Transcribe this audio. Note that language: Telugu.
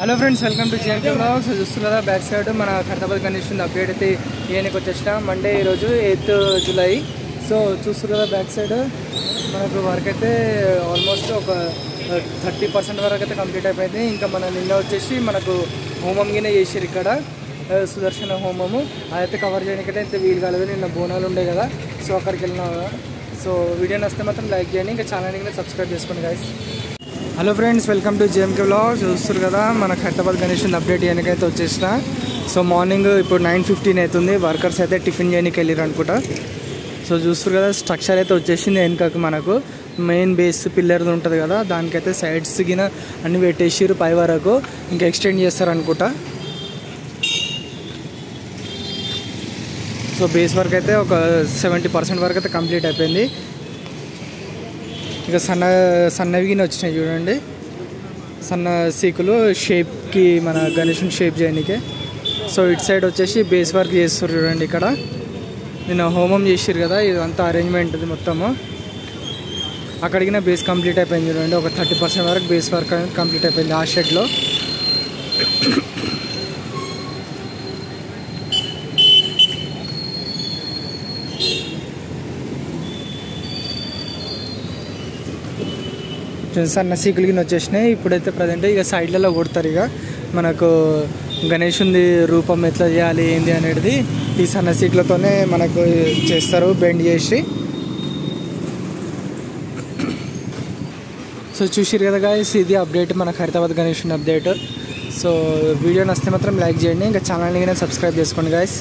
Hello friends, welcome to JNK Vlogs. చూస్తున్నారు కదా బ్యాక్ సైడ్ మన ఖైరతాబాద్ కండిషన్ అప్డేట్ అయితే ఏనికి వచ్చేసిన మండే ఈరోజు 8th జూలై. సో చూస్తున్నారు కదా బ్యాక్ సైడ్ మనకు వర్క్ అయితే ఆల్మోస్ట్ ఒక 30% వరకు అయితే కంప్లీట్ అయిపోయింది. ఇంకా మన నిన్న వచ్చేసి మనకు హోమం గినే చేసారు ఇక్కడ, సుదర్శన హోమము. అదైతే కవర్ చేయడానికి అయితే వీలు కాలేదు, నిన్న బోనాలు ఉండే కదా. సో అక్కడికి వెళ్ళినా కదా. సో వీడియో నచ్చితే మాత్రం లైక్ చేయండి, ఇంకా ఛానల్ని సబ్స్క్రైబ్ చేసుకోండి guys. Hello friends, welcome to JNK Vlogs. చూస్తారు కదా మన ఖైరతాబాద్ కండిషన్ అప్డేట్ చేయడానికైతే వచ్చేసిన. సో మార్నింగ్ ఇప్పుడు 9:15 అవుతుంది. వర్కర్స్ అయితే టిఫిన్ చేయడానికి వెళ్ళారు అనుకుంటా. సో చూస్తారు కదా స్ట్రక్చర్ అయితే వచ్చేసింది. వెనుకకు మనకు మెయిన్ బేస్ పిల్లర్ ఉంటుంది కదా, దానికైతే సైడ్స్ గిన అన్ని పెట్టేసారు పై వరకు. ఇంకా ఎక్స్టెండ్ చేస్తారు అనుకుంటా. సో బేస్ వర్క్ అయితే ఒక 70% వరకు అయితే కంప్లీట్ అయిపోయింది. ఇక సన్నవిగిన వచ్చినాయి చూడండి, సన్న సీకులు షేప్కి మన గణేషుని షేప్ చేయడానికే. సో ఇటు సైడ్ వచ్చేసి బేస్ వర్క్ చేస్తారు చూడండి. ఇక్కడ నిన్న హోమం చేసారు కదా, ఇదంతా అరేంజ్మెంట్ ఇది మొత్తము. అక్కడికి బేస్ కంప్లీట్ అయిపోయింది చూడండి. ఒక 30% వరకు బేస్ వర్క్ అనేది కంప్లీట్ అయిపోయింది ఆ షెడ్లో. సన్న సీకులు కింద వచ్చేసినాయి. ఇప్పుడైతే ప్రజెంట్ ఇక సైడ్లలో కొడతారు. ఇక మనకు గణేషుని రూపం ఎట్లా చేయాలి ఏంది అనేది ఈ సన్న సీకులతోనే మనకు చేస్తారు, బెండ్ చేసి. సో చూసిరు కదా గాయస్, ఇది అప్డేట్ మన ఖైరతాబాద్ గణేషుని అప్డేట్. సో వీడియో నచ్చితే మాత్రం లైక్ చేయండి, ఇంకా ఛానల్ని సబ్స్క్రైబ్ చేసుకోండి గాయస్.